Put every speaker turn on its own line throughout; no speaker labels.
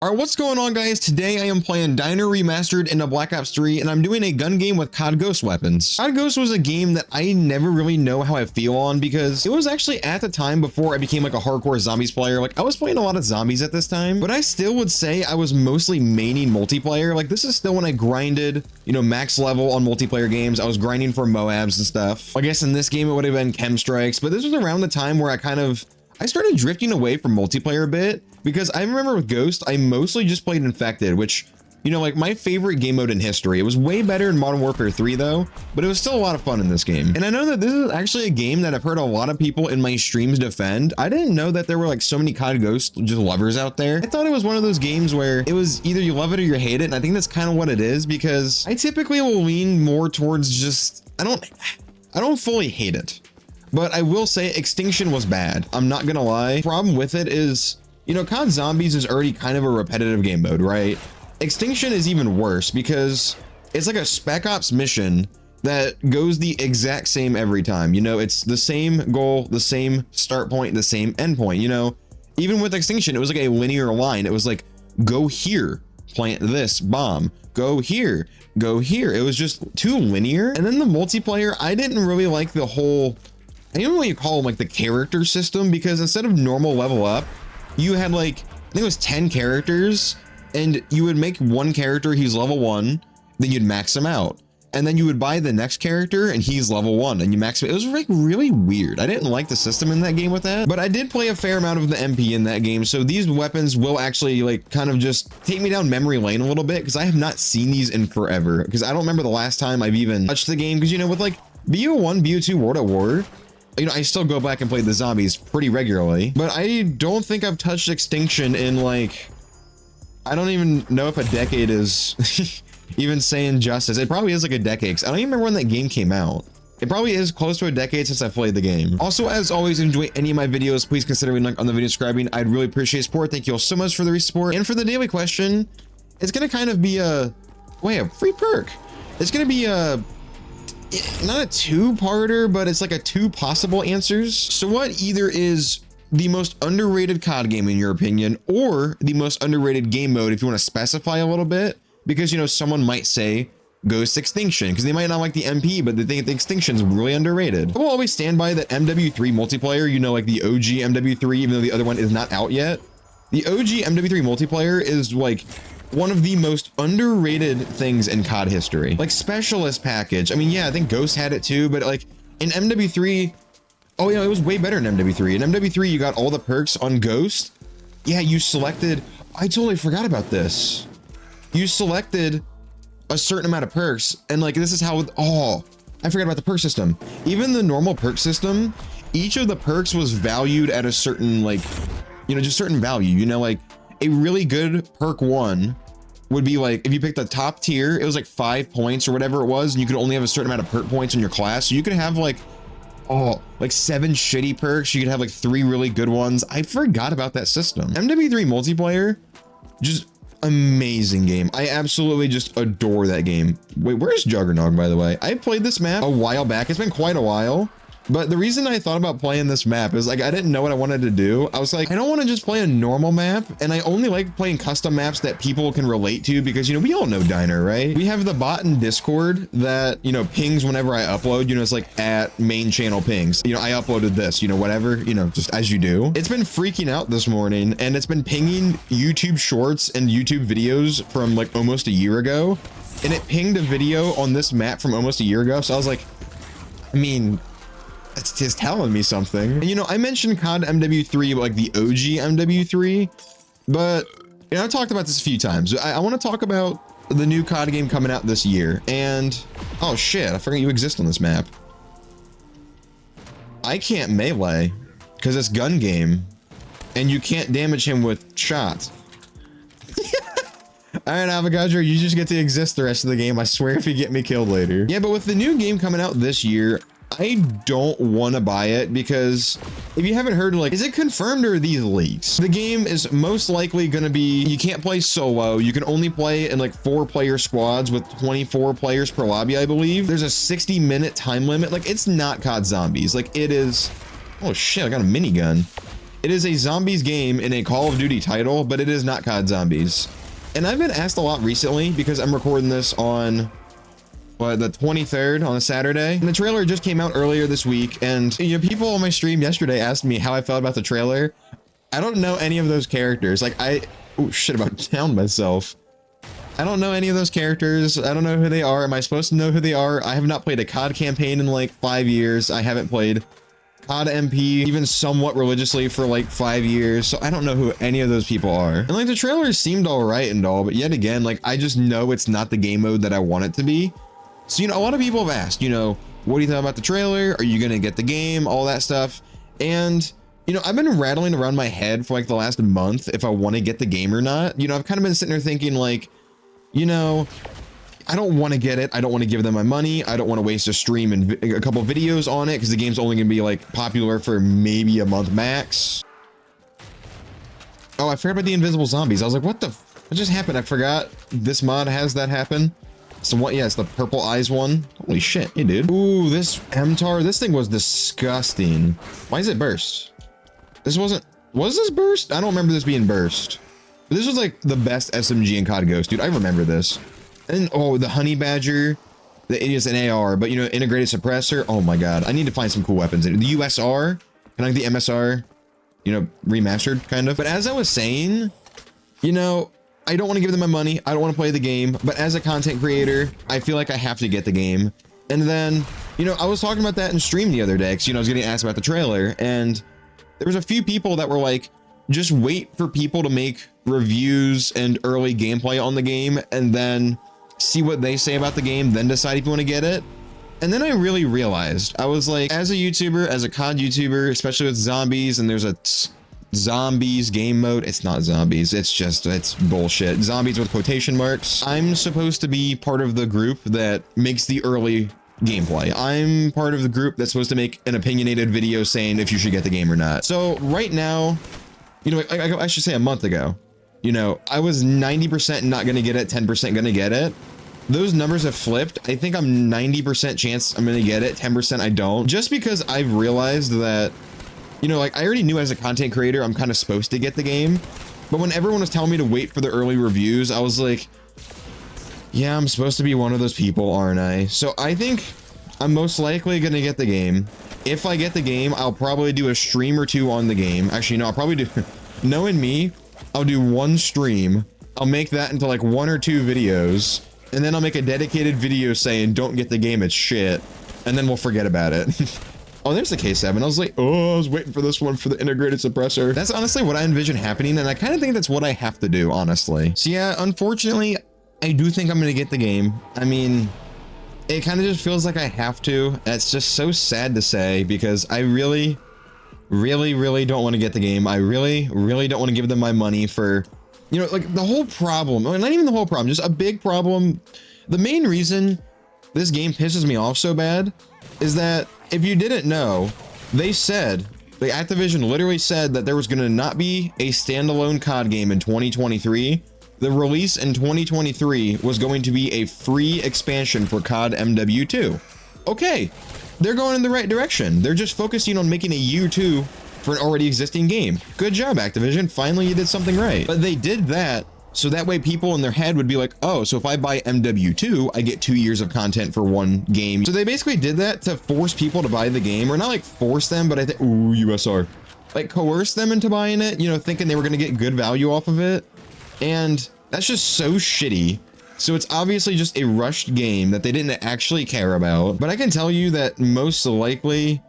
All right, what's going on, guys? Today I am playing Diner Remastered into Black Ops 3, and I'm doing a gun game with COD Ghost weapons. COD Ghost was a game that I never really know how I feel on because it was actually at the time before I became like a hardcore zombies player. Like I was playing a lot of zombies at this time, but I still would say I was mostly maining multiplayer. Like this is still when I grinded, you know, max level on multiplayer games. I was grinding for Moabs and stuff. I guess in this game it would have been chem strikes, but this was around the time where I started drifting away from multiplayer a bit because I remember with Ghost, I mostly just played Infected, which, you know, like my favorite game mode in history. It was way better in Modern Warfare 3 though, but it was still a lot of fun in this game. And I know that this is actually a game that I've heard a lot of people in my streams defend. I didn't know that there were like so many COD Ghost just lovers out there. I thought it was one of those games where it was either you love it or you hate it. And I think that's kind of what it is because I typically will lean more towards just, I don't fully hate it. But I will say Extinction was bad. I'm not gonna lie. Problem with it is, you know, COD Zombies is already kind of a repetitive game mode, right? Extinction is even worse because it's like a Spec Ops mission that goes the exact same every time. You know, it's the same goal, the same start point, the same end point. You know, even with Extinction, it was like a linear line. It was like, go here, plant this bomb, go here, go here. It was just too linear. And then the multiplayer, I didn't really like the whole, I don't know what you call them, like the character system, because instead of normal level up, you had like, I think it was 10 characters, and you would make one character, he's level 1, then you'd max him out. And then you would buy the next character and he's level 1 and you max him. It was like really weird. I didn't like the system in that game with that, but I did play a fair amount of the MP in that game. So these weapons will actually like kind of just take me down memory lane a little bit because I have not seen these in forever because I don't remember the last time I've even touched the game. Because, you know, with like BO1, BO2, World at War, you know, I still go back and play the zombies pretty regularly, but I don't think I've touched Extinction in like, I don't even know if a decade is even saying justice. It probably is like a decade, 'cause I don't even remember when that game came out. It probably is close to a decade since I played the game. Also, as always, enjoy any of my videos, please consider leaving a like on the video, subscribing. I'd really appreciate support. Thank you all so much for the support. And for the daily question, it's gonna kind of be a free perk. It's gonna be not a two-parter, but it's like a two possible answers. So what either is the most underrated COD game in your opinion, or the most underrated game mode if you want to specify a little bit? Because, you know, someone might say Ghost Extinction because they might not like the MP, but they think the Extinction is really underrated. I will always stand by that MW3 multiplayer, you know, like the OG MW3, even though the other one is not out yet. The OG MW3 multiplayer is like one of the most underrated things in COD history. Like specialist package. I mean, yeah, I think Ghost had it too, but like in MW3, oh yeah, it was way better in MW3. In MW3, you got all the perks on Ghost. Yeah, you selected, I totally forgot about this. You selected a certain amount of perks and like, this is how, oh, I forgot about the perk system. Even the normal perk system, each of the perks was valued at a certain like, you know, just certain value, you know, like a really good perk 1 would be like, if you picked the top tier, it was like 5 points or whatever it was. And you could only have a certain amount of perk points in your class. So you could have like, oh, like 7 shitty perks. You could have like 3 really good ones. I forgot about that system. MW3 multiplayer, just amazing game. I absolutely just adore that game. Wait, where's Juggernog, by the way? I played this map a while back. It's been quite a while. But the reason I thought about playing this map is like, I didn't know what I wanted to do. I was like, I don't want to just play a normal map. And I only like playing custom maps that people can relate to because, you know, we all know Diner, right? We have the bot in Discord that, you know, pings whenever I upload, you know, it's like at main channel pings. You know, I uploaded this, you know, whatever, you know, just as you do. It's been freaking out this morning and it's been pinging YouTube shorts and YouTube videos from like almost a year ago. And it pinged a video on this map from almost a year ago. So I was like, I mean, it's just telling me something. And, you know, I mentioned COD MW3, like the OG MW3, but you know, I talked about this a few times. I want to talk about the new COD game coming out this year. And oh shit, I forgot you exist on this map. I can't melee because it's gun game and you can't damage him with shots. All right, Avogadro, you just get to exist the rest of the game. I swear if you get me killed later. Yeah, but with the new game coming out this year, I don't want to buy it because if you haven't heard, like, is it confirmed or are these leaks? The game is most likely going to be, you can't play solo. You can only play in like 4-player squads with 24 players per lobby, I believe. There's a 60-minute time limit. Like, it's not COD Zombies. Like, it is, oh shit, I got a minigun. It is a zombies game in a Call of Duty title, but it is not COD Zombies. And I've been asked a lot recently because I'm recording this on the 23rd on a Saturday. And the trailer just came out earlier this week. And you know, people on my stream yesterday asked me how I felt about the trailer. I don't know any of those characters. Like oh shit, about downed myself. I don't know any of those characters. I don't know who they are. Am I supposed to know who they are? I have not played a COD campaign in like 5 years. I haven't played COD MP even somewhat religiously for like 5 years. So I don't know who any of those people are. And like the trailer seemed all right and all, but yet again, like I just know it's not the game mode that I want it to be. So, you know, a lot of people have asked, you know, what do you think about the trailer? Are you going to get the game? All that stuff. And you know, I've been rattling around my head for like the last month if I want to get the game or not. You know, I've kind of been sitting there thinking like, you know, I don't want to get it. I don't want to give them my money. I don't want to waste a stream and a couple videos on it because the game's only going to be like popular for maybe a month max. Oh, I forgot about the invisible zombies. I was like, what just happened? I forgot this mod has that happen. So what? Yeah, it's the purple eyes one. Holy shit, hey dude. Ooh, this MTAR, this thing was disgusting. Why is it burst? Was this burst? I don't remember this being burst. But this was like the best SMG in COD Ghost, dude. I remember this. And oh, the honey badger, it is an AR, but you know, integrated suppressor. Oh my god, I need to find some cool weapons. The USR, kind of like the MSR, you know, remastered kind of. But as I was saying, you know, I don't want to give them my money. I don't want to play the game, but as a content creator, I feel like I have to get the game. And then, you know, I was talking about that in stream the other day because, you know, I was getting asked about the trailer, and there was a few people that were like, just wait for people to make reviews and early gameplay on the game and then see what they say about the game, then decide if you want to get it. And then I really realized, I was like, as a YouTuber, as a COD YouTuber, especially with zombies, and there's a zombies game mode. It's not zombies. It's bullshit. Zombies with quotation marks. I'm supposed to be part of the group that makes the early gameplay. I'm part of the group that's supposed to make an opinionated video saying if you should get the game or not. So right now, you know, I should say a month ago, you know, I was 90% not going to get it, 10% going to get it. Those numbers have flipped. I think I'm 90% chance I'm going to get it, 10% I don't. Just because I've realized that, you know, like I already knew as a content creator, I'm kind of supposed to get the game. But when everyone was telling me to wait for the early reviews, I was like, yeah, I'm supposed to be one of those people, aren't I? So I think I'm most likely going to get the game. If I get the game, I'll probably do a stream or two on the game. Actually, no, I'll probably do, knowing me, I'll do one stream. I'll make that into like 1 or 2 videos. And then I'll make a dedicated video saying, don't get the game, it's shit. And then we'll forget about it. Oh, there's the K7. I was like, oh, I was waiting for this one for the integrated suppressor. That's honestly what I envision happening. And I kind of think that's what I have to do, honestly. So yeah, unfortunately, I do think I'm going to get the game. I mean, it kind of just feels like I have to. It's just so sad to say because I really don't want to get the game. I really don't want to give them my money for, you know, like the whole problem. I mean, not even the whole problem, just a big problem. The main reason this game pisses me off so bad is that if you didn't know, they said, the Activision literally said that there was going to not be a standalone COD game in 2023. The release in 2023 was going to be a free expansion for COD MW2. Okay, they're going in the right direction. They're just focusing on making a U2 for an already existing game. Good job, Activision. Finally, you did something right. But they did that so that way people in their head would be like, oh, so if I buy MW2, I get 2 years of content for one game. So they basically did that to force people to buy the game, or not like force them, but I think, ooh, USR, like coerce them into buying it, you know, thinking they were going to get good value off of it. And that's just so shitty. So it's obviously just a rushed game that they didn't actually care about. But I can tell you that most likely,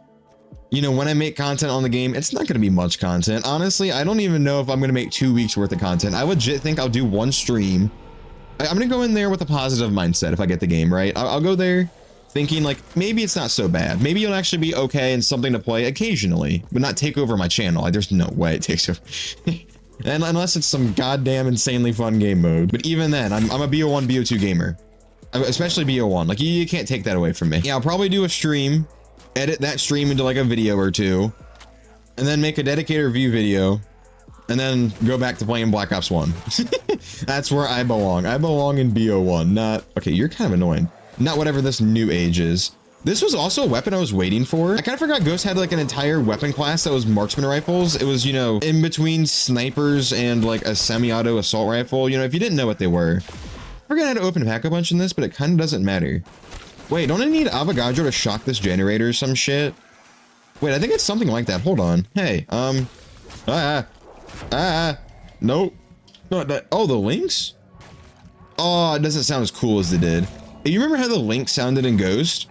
you know, when I make content on the game, it's not going to be much content. Honestly, I don't even know if I'm going to make 2 weeks worth of content. I legit think I'll do one stream. I'm going to go in there with a positive mindset if I get the game, right? I'll go there thinking like, maybe it's not so bad. Maybe it'll actually be okay and something to play occasionally, but not take over my channel. Like, there's no way it takes over. And unless it's some goddamn insanely fun game mode. But even then, I'm a BO1, BO2 gamer. Especially BO1. Like, you can't take that away from me. Yeah, I'll probably do a stream, edit that stream into like a video or two, and then make a dedicated review video, and then go back to playing Black Ops 1. That's where I belong. I belong in BO1, not... Okay, you're kind of annoying. Not whatever this new age is. This was also a weapon I was waiting for. I kind of forgot Ghost had like an entire weapon class that was marksman rifles. It was, you know, in between snipers and like a semi-auto assault rifle. You know, if you didn't know what they were. I forgot how to open pack a bunch in this, but it kind of doesn't matter. Wait, don't I need Avogadro to shock this generator or some shit? Wait, I think it's something like that. Hold on. Hey, nope. Oh, the links? Oh, it doesn't sound as cool as it did. You remember how the link sounded in Ghost?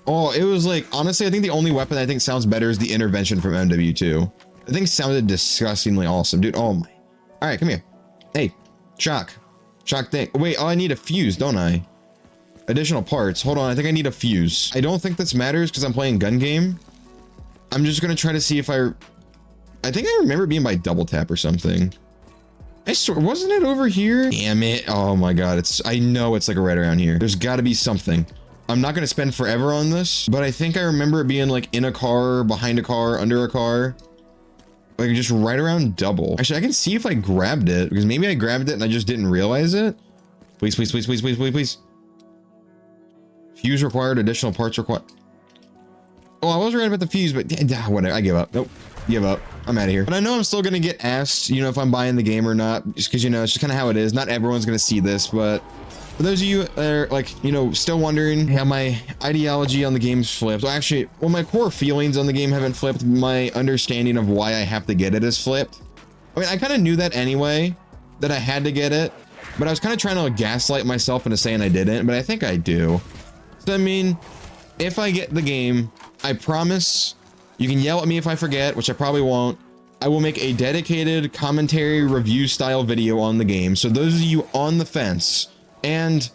Oh, it was like, honestly, I think the only weapon I think sounds better is the intervention from MW2. I think sounded disgustingly awesome, dude. Oh my. All right, come here. Hey, shock thing. Wait, oh, I need a fuse, don't I? Additional parts. Hold on, I think I need a fuse. I don't think this matters because I'm playing gun game. I'm just gonna try to see if I think I remember it being by double tap or something. I swear, wasn't it over here? Damn it. Oh my God, I know it's like right around here. There's gotta be something. I'm not gonna spend forever on this, but I think I remember it being like in a car, behind a car, under a car. Like just right around double. Actually, I can see if I grabbed it because maybe I grabbed it and I just didn't realize it. Please, please, please, please, please, please, please. Fuse required, additional parts required. Oh, I was right about the fuse, but whatever. I give up. Nope. Give up. I'm out of here. But I know I'm still going to get asked, you know, if I'm buying the game or not, just because, you know, it's just kind of how it is. Not everyone's going to see this, but for those of you that are like, you know, still wondering how my ideology on the game's flipped. Well, actually, well, my core feelings on the game haven't flipped. My understanding of why I have to get it is flipped. I mean, I kind of knew that anyway, that I had to get it, but I was kind of trying to gaslight myself into saying I didn't, but I think I do. So, I mean, if I get the game, I promise you can yell at me if I forget, which I probably won't. I will make a dedicated commentary review style video on the game. So those of you on the fence, and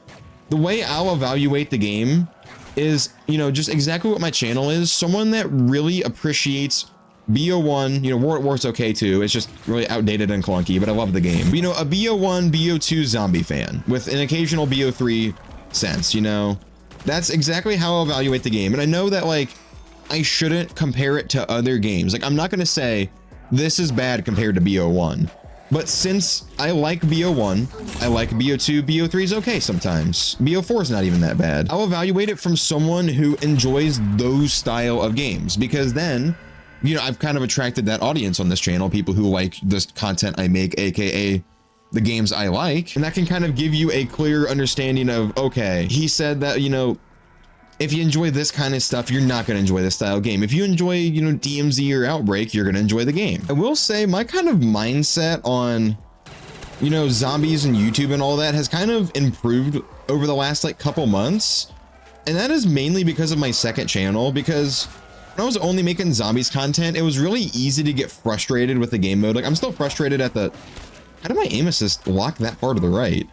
the way I'll evaluate the game is, you know, just exactly what my channel is. Someone that really appreciates BO1, you know, War at War's okay too. It's just really outdated and clunky, but I love the game. But, you know, a BO1, BO2 zombie fan with an occasional BO3 sense, you know, that's exactly how I'll evaluate the game. And I know that, like, I shouldn't compare it to other games. Like, I'm not going to say this is bad compared to BO1. But since I like BO1, I like BO2, BO3 is okay sometimes. BO4 is not even that bad. I'll evaluate it from someone who enjoys those style of games, because then, you know, I've kind of attracted that audience on this channel, people who like this content I make, aka the games I like. And that can kind of give you a clear understanding of, okay, he said that, you know, if you enjoy this kind of stuff, you're not going to enjoy this style game. If you enjoy, you know, DMZ or Outbreak, you're going to enjoy the game. I will say my kind of mindset on, you know, zombies and YouTube and all that has kind of improved over the last like couple months. And that is mainly because of my second channel, because when I was only making zombies content, it was really easy to get frustrated with the game mode. Like, I'm still frustrated at the, how did my aim assist lock that far to the right?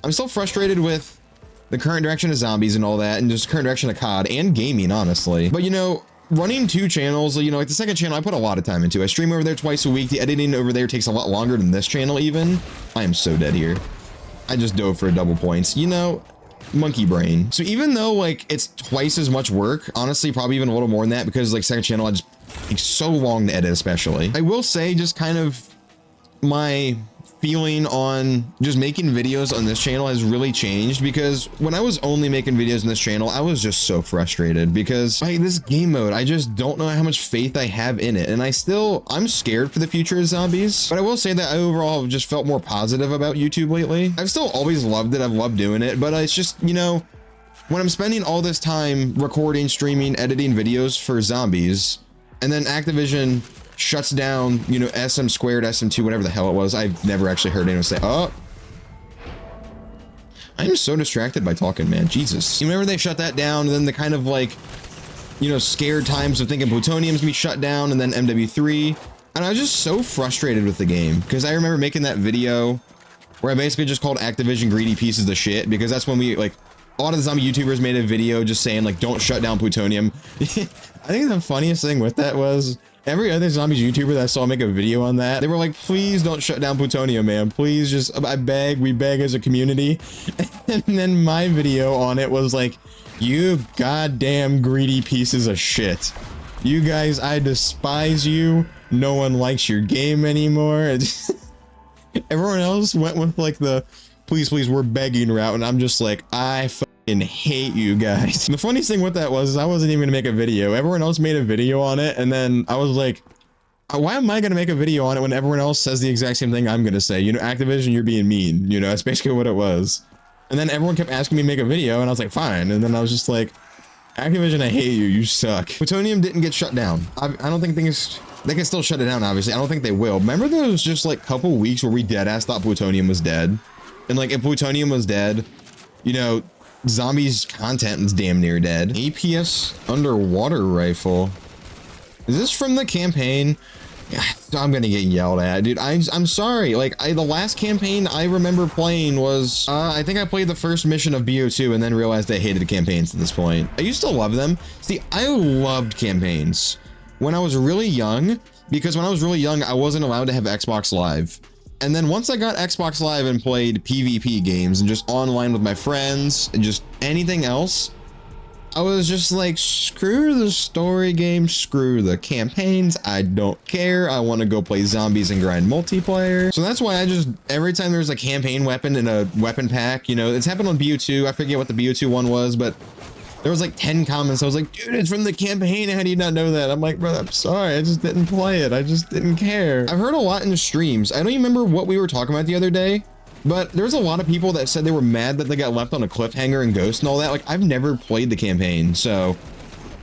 I'm still frustrated with the current direction of zombies and all that, and just current direction of COD and gaming, honestly. But, you know, running two channels, you know, like the second channel, I put a lot of time into. I stream over there twice a week. The editing over there takes a lot longer than this channel even. I am so dead here. I just dove for a double points, you know, monkey brain. So even though like it's twice as much work, honestly, probably even a little more than that, because like second channel, I just takes so long to edit, especially. I will say just kind of my feeling on just making videos on this channel has really changed, because when I was only making videos on this channel, I was just so frustrated because this game mode, I just don't know how much faith I have in it. And I'm scared for the future of zombies, but I will say that I overall have just felt more positive about YouTube lately. I've still always loved it. I've loved doing it, but it's just, you know, when I'm spending all this time recording, streaming, editing videos for zombies, and then Activision shuts down, you know, SM squared, SM2, whatever the hell it was. I've never actually heard anyone say, oh, I'm so distracted by talking, man. Jesus. You remember they shut that down, and then the kind of like, you know, scared times of thinking plutonium's gonna be shut down, and then MW3. And I was just so frustrated with the game, because I remember making that video where I basically just called Activision greedy pieces of shit, because that's when we, like, a lot of the zombie YouTubers made a video just saying, like, don't shut down plutonium. I think the funniest thing with that was every other zombies YouTuber that I saw make a video on that, they were like, please don't shut down plutonium, man. Please just, we beg as a community. And then my video on it was like, you goddamn greedy pieces of shit. You guys, I despise you. No one likes your game anymore. Everyone else went with like the, please, we're begging route. And I'm just like, I freaking hate you guys. The funniest thing with that was I wasn't even gonna make a video. Everyone else made a video on it, and then I was like, why am I gonna make a video on it when everyone else says the exact same thing I'm gonna say? You know, Activision, you're being mean. You know, that's basically what it was. And then everyone kept asking me to make a video, and I was like, fine. And then I was just like, Activision, I hate you. You suck. Plutonium didn't get shut down. I don't think things... They can still shut it down, obviously. I don't think they will. Remember those just like couple weeks where we deadass thought Plutonium was dead? And like, if Plutonium was dead, you know, Zombies content was damn near dead. APS underwater rifle. Is this from the campaign? I'm gonna get yelled at, dude. I'm sorry. Like, the last campaign I remember playing was, I think I played the first mission of BO2 and then realized I hated the campaigns at this point. I used to love them. See, I loved campaigns when I was really young, because when I was really young, I wasn't allowed to have Xbox Live. And then once I got Xbox Live and played PvP games and just online with my friends and just anything else, I was just like, screw the story games, screw the campaigns, I don't care. I want to go play zombies and grind multiplayer. So that's why I just, every time there's a campaign weapon in a weapon pack, you know, it's happened on BO2. I forget what the BO2 one was, but there was like 10 comments. I was like, dude, it's from the campaign. How do you not know that? I'm like, bro, I'm sorry. I just didn't play it. I just didn't care. I've heard a lot in the streams. I don't even remember what we were talking about the other day, but there's a lot of people that said they were mad that they got left on a cliffhanger in Ghost and all that. Like, I've never played the campaign, so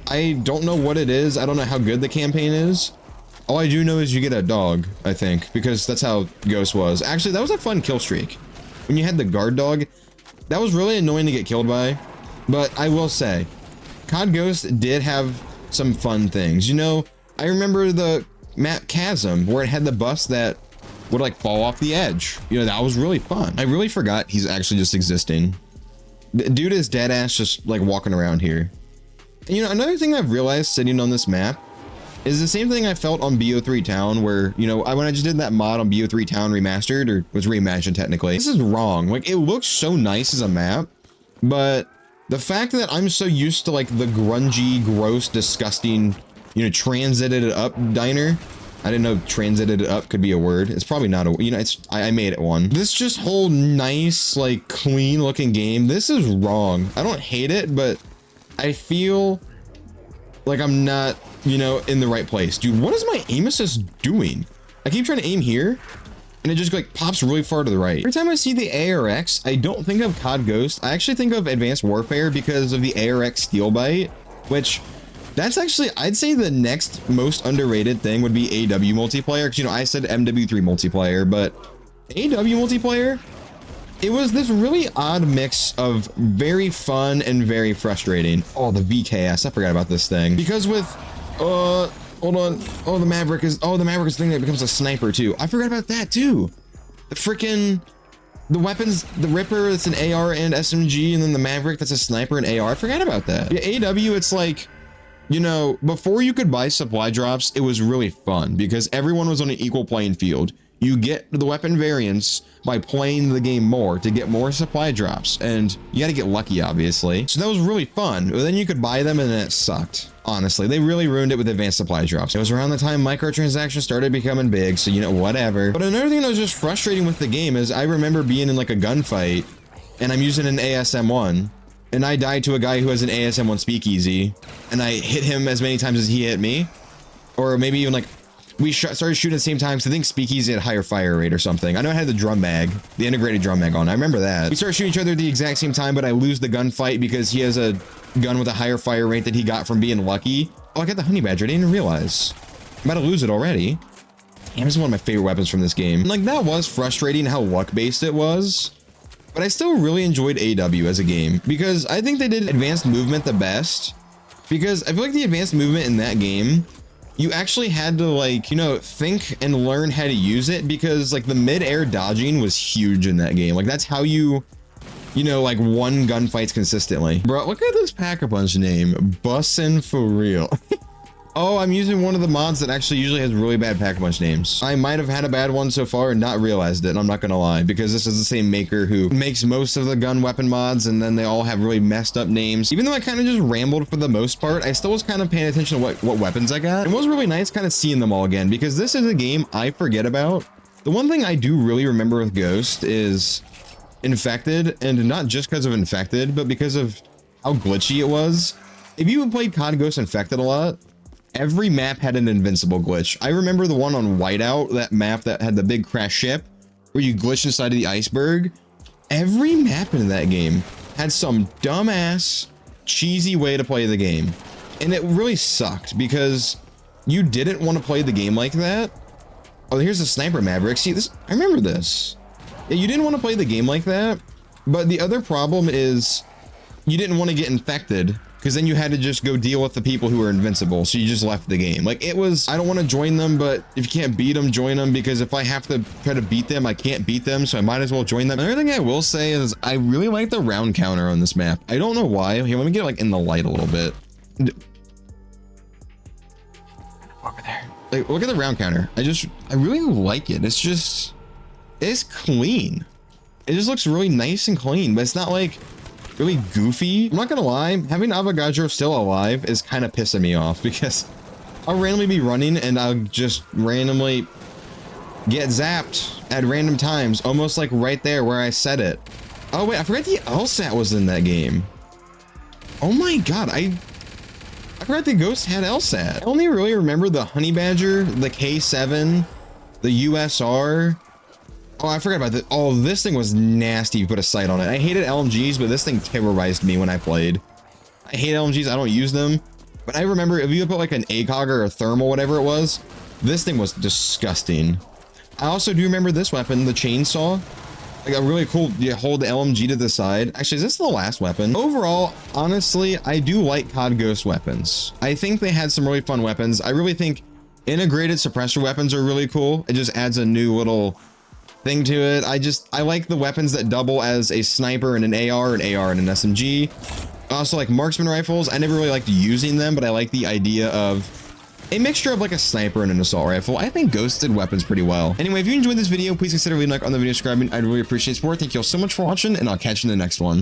I don't know what it is. I don't know how good the campaign is. All I do know is you get a dog, I think, because that's how Ghost was. Actually, that was a fun kill streak. When you had the guard dog, that was really annoying to get killed by. But I will say, COD Ghost did have some fun things. You know, I remember the map Chasm, where it had the bus that would like fall off the edge. You know, that was really fun. I really forgot he's actually just existing. The dude is dead ass just like walking around here. And, you know, another thing I've realized sitting on this map is the same thing I felt on BO3 Town, where, you know, when I just did that mod on BO3 Town Remastered, or was reimagined technically. This is wrong. Like, it looks so nice as a map, but the fact that I'm so used to like the grungy, gross, disgusting, you know, transited up diner. I didn't know transited up could be a word. It's probably not a, you know, it's, I made it one. This just whole nice, like clean looking game. This is wrong. I don't hate it, but I feel like I'm not, you know, in the right place. Dude, what is my aim assist doing? I keep trying to aim here, and it just like pops really far to the right. Every time I see the ARX, I don't think of COD Ghost. I actually think of Advanced Warfare because of the ARX Steel Bite, which that's actually, I'd say the next most underrated thing would be AW multiplayer. Because, you know, I said MW3 multiplayer, but AW multiplayer, it was this really odd mix of very fun and very frustrating. Oh, the VKS, I forgot about this thing. Because with, hold on. Oh, the Maverick is the thing that becomes a sniper too. I forgot about that too. The freaking, the weapons, the Ripper, it's an AR and SMG, and then the Maverick, that's a sniper and AR. I forgot about that. Yeah, AW, it's like, you know, before you could buy supply drops, it was really fun because everyone was on an equal playing field. You get the weapon variants by playing the game more to get more supply drops, and you got to get lucky, obviously. So that was really fun. But then you could buy them, and then it sucked. Honestly, they really ruined it with advanced supply drops. It was around the time microtransactions started becoming big, so, you know, whatever. But another thing that was just frustrating with the game is I remember being in like a gunfight, and I'm using an ASM-1, and I died to a guy who has an ASM-1 speakeasy, and I hit him as many times as he hit me, or maybe even like we started shooting at the same time. So I think speakeasy had higher fire rate or something. I know I had the drum mag, the integrated drum mag on. I remember that. We started shooting each other at the exact same time, but I lose the gunfight because he has a gun with a higher fire rate that he got from being lucky. Oh, I got the honey badger. I didn't even realize. I'm about to lose it already. Damn, this is one of my favorite weapons from this game. Like, that was frustrating how luck-based it was, but I still really enjoyed AW as a game because I think they did advanced movement the best, because I feel like the advanced movement in that game, you actually had to, like, you know, think and learn how to use it, because like the mid-air dodging was huge in that game. Like, that's how you know, like, won gunfights consistently. Bro, look at this Pack-a-Punch name, Bussin' For Real. Oh, I'm using one of the mods that actually usually has really bad Pack-a-Punch names. I might have had a bad one so far and not realized it, I'm not gonna lie, because this is the same maker who makes most of the gun weapon mods, and then they all have really messed up names. Even though I kind of just rambled for the most part, I still was kind of paying attention to what weapons I got. It was really nice kind of seeing them all again, because this is a game I forget about. The one thing I do really remember with Ghost is Infected, and not just because of Infected, but because of how glitchy it was. If you played COD Ghost Infected a lot, every map had an invincible glitch. I remember the one on Whiteout, that map that had the big crash ship, where you glitch inside of the iceberg. Every map in that game had some dumbass, cheesy way to play the game. And it really sucked because you didn't want to play the game like that. Oh, here's the sniper Maverick. See this? I remember this. Yeah, you didn't want to play the game like that. But the other problem is you didn't want to get infected, because then you had to just go deal with the people who were invincible. So you just left the game. Like, it was, I don't want to join them, but if you can't beat them, join them, because if I have to try to beat them, I can't beat them. So I might as well join them. Another thing I will say is I really like the round counter on this map. I don't know why. Here, let me get like in the light a little bit. Over there. Like, look at the round counter. I really like it. It's clean. It just looks really nice and clean, but it's not like really goofy. I'm not gonna lie, having Avogadro still alive is kind of pissing me off, because I'll randomly be running and I'll just randomly get zapped at random times, almost like right there where I said it. Oh wait, I forgot the LSAT was in that game. Oh my god, I forgot the Ghost had LSAT. I only really remember the Honey Badger, the K7, the USR. Oh, I forgot about that. Oh, this thing was nasty. You put a sight on it. I hated LMGs, but this thing terrorized me when I played. I hate LMGs. I don't use them. But I remember if you put like an ACOG or a thermal, whatever it was, this thing was disgusting. I also do remember this weapon, the chainsaw. Like a really cool, you hold the LMG to the side. Actually, is this the last weapon? Overall, honestly, I do like COD Ghost weapons. I think they had some really fun weapons. I really think integrated suppressor weapons are really cool. It just adds a new little thing to it. I like the weapons that double as a sniper and an AR and an SMG. Also like marksman rifles. I never really liked using them, but I like the idea of a mixture of like a sniper and an assault rifle. I think Ghost did weapons pretty well. Anyway, if you enjoyed this video, please consider leaving a like on the video, subscribing. I'd really appreciate support. Thank you all so much for watching, and I'll catch you in the next one.